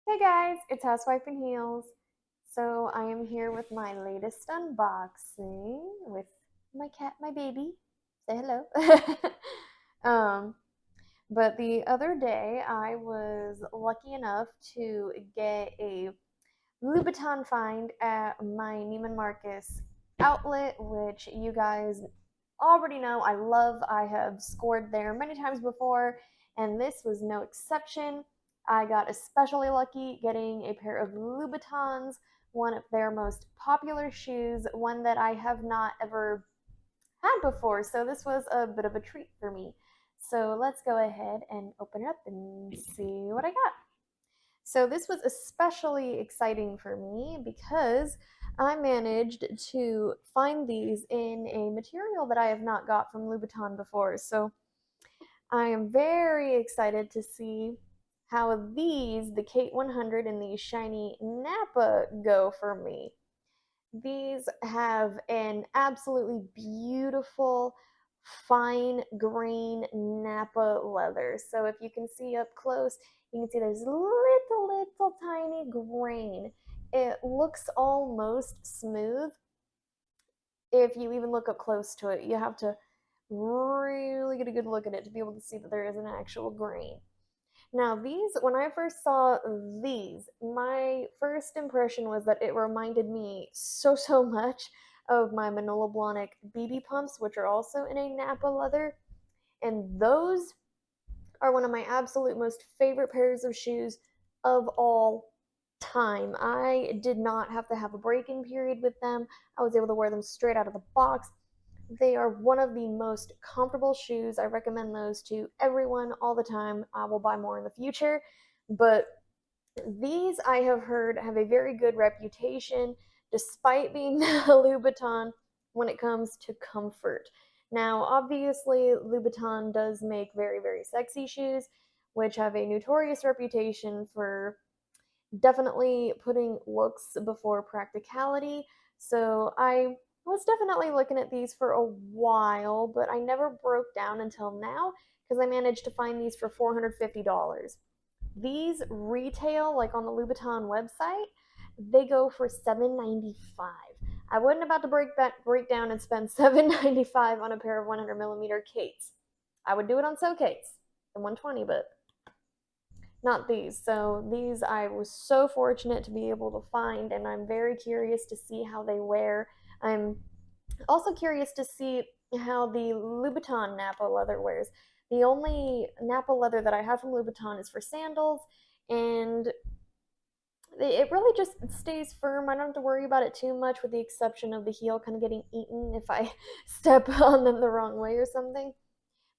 Hey guys, it's Housewife in Heels. So I am here with my latest unboxing with my cat, my baby. Say hello. um, but the other day I was lucky enough to get a Louboutin find at my Neiman Marcus outlet, which you guys already know I love. I have scored there many times before, and this was no exception. I got especially lucky getting a pair of Louboutins, one of their most popular shoes, one that I have not ever had before. So this was a bit of a treat for me. So let's go ahead and open it up and see what I got. So this was especially exciting for me because I managed to find these in a material that I have not got from Louboutin before. So I am very excited to see how these, the Kate 100 and these shiny Napa, go for me. These have an absolutely beautiful fine grain Napa leather. So if you can see up close, you can see there's little tiny grain. It looks almost smooth. If you even look up close to it, you have to really get a good look at it to be able to see that there is an actual grain. Now, these, when I first saw these, my first impression was that it reminded me so much of my Manolo Blahnik BB pumps, which are also in a Napa leather. And those are one of my absolute most favorite pairs of shoes of all time. I did not have to have a break in period with them. I was able to wear them straight out of the box. They are one of the most comfortable shoes. I recommend those to everyone all the time. I will buy more in the future. But these I have heard have a very good reputation despite being a Louboutin when it comes to comfort. Now, obviously, Louboutin does make very sexy shoes, which have a notorious reputation for definitely putting looks before practicality. So I was definitely looking at these for a while, but I never broke down until now because I managed to find these for $450. These retail like on the Louboutin website, they go for $795. I wasn't about to break down and spend $795 on a pair of 100mm Kates. I would do it on So Kates, the 120, but not these. So these I was so fortunate to be able to find, and I'm very curious to see how they wear. I'm also curious to see how the Louboutin Napa leather wears. The only Napa leather that I have from Louboutin is for sandals, and it really just stays firm. I don't have to worry about it too much, with the exception of the heel kind of getting eaten if I step on them the wrong way or something.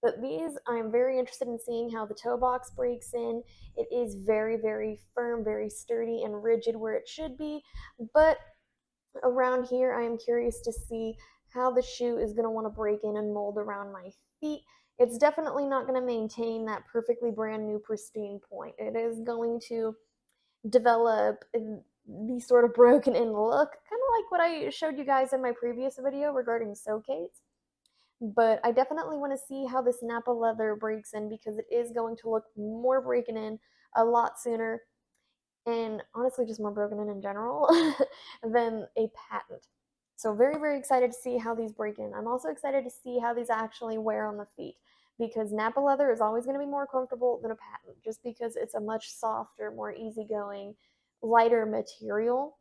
But these, I'm very interested in seeing how the toe box breaks in. It is very firm, very sturdy and rigid where it should be. But around here, I am curious to see how the shoe is going to want to break in and mold around my feet. It's definitely not going to maintain that perfectly brand new pristine point. It is going to develop the sort of broken in look, kind of like what I showed you guys in my previous video regarding Socates. But I definitely want to see how this Napa leather breaks in because it is going to look more breaking in a lot sooner, and honestly just more broken in general than a patent. So very excited to see how these break in. I'm also excited to see how these actually wear on the feet because Napa leather is always going to be more comfortable than a patent just because it's a much softer, more easygoing, lighter material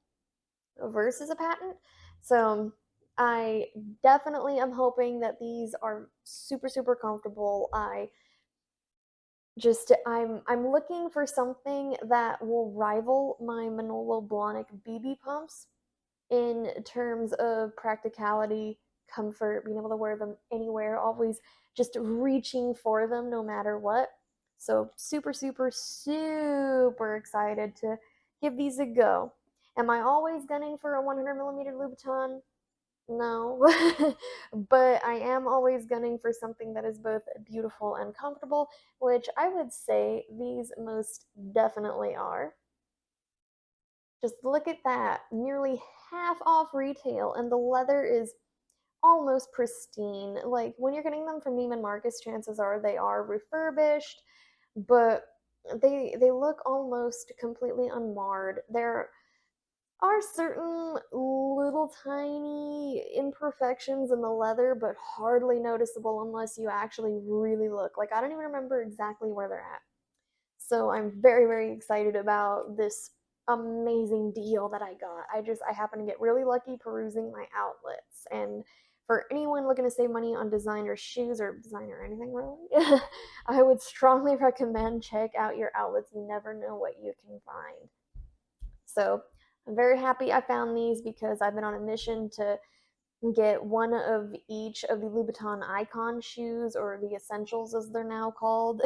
versus a patent. So I definitely am hoping that these are super comfortable. I'm looking for something that will rival my Manolo Blahnik BB pumps in terms of practicality, comfort, being able to wear them anywhere, always just reaching for them no matter what. So super excited to give these a go. Am I always gunning for a 100mm Louboutin? No, but I am always gunning for something that is both beautiful and comfortable, which I would say these most definitely are. Just look at that, nearly half off retail, and the leather is almost pristine. Like when you're getting them from Neiman Marcus, chances are they are refurbished, but they look almost completely unmarred. There are certain little tiny imperfections in the leather, but hardly noticeable unless you actually really look. Like, I don't even remember exactly where they're at. So I'm very, very excited about this amazing deal that I got. I happen to get really lucky perusing my outlets. And for anyone looking to save money on designer shoes or designer anything really, I would strongly recommend check out your outlets. You never know what you can find. So I'm very happy I found these because I've been on a mission to get one of each of the Louboutin icon shoes, or the essentials as they're now called.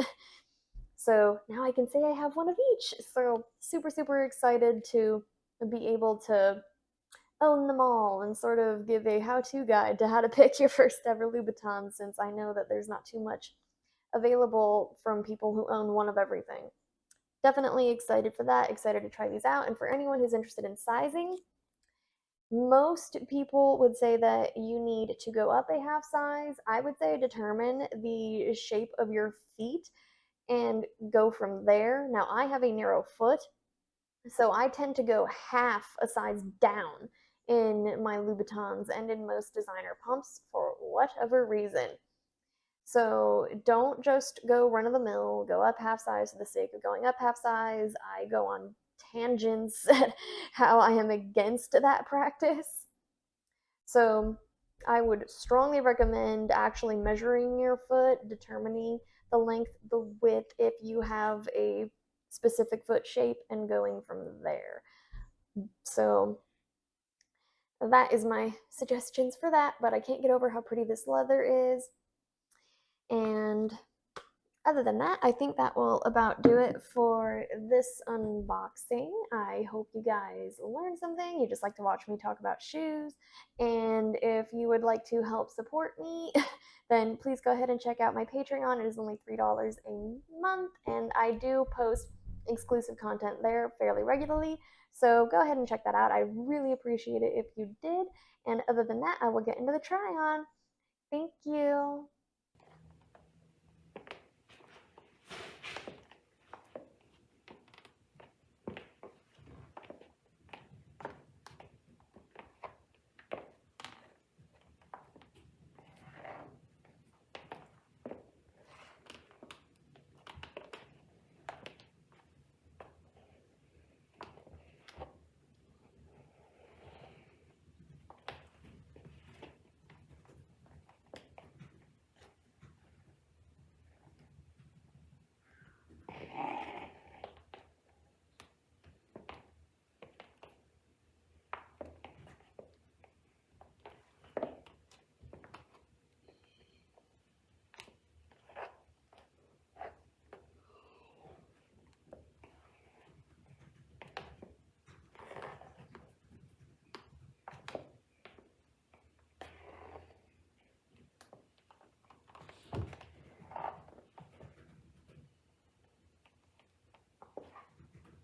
So now I can say I have one of each. So super, super excited to be able to own them all and sort of give a how to guide to how to pick your first ever Louboutin, since I know that there's not too much available from people who own one of everything. Definitely excited for that, excited to try these out. And for anyone who's interested in sizing, most people would say that you need to go up a half size. I would say determine the shape of your feet and go from there. Now, I have a narrow foot, so I tend to go half a size down in my Louboutins and in most designer pumps for whatever reason. So don't just go run of the mill, go up half size for the sake of going up half size. I go on tangents at how I am against that practice. So I would strongly recommend actually measuring your foot, determining the length, the width, if you have a specific foot shape, and going from there. So that is my suggestions for that, but I can't get over how pretty this leather is. And other than that, I think that will about do it for this unboxing. I hope you guys learned something. You just like to watch me talk about shoes. And if you would like to help support me, then please go ahead and check out my Patreon. It is only $3 a month, and I do post exclusive content there fairly regularly. So go ahead and check that out. I really appreciate it if you did. And other than that, I will get into the try on. Thank you.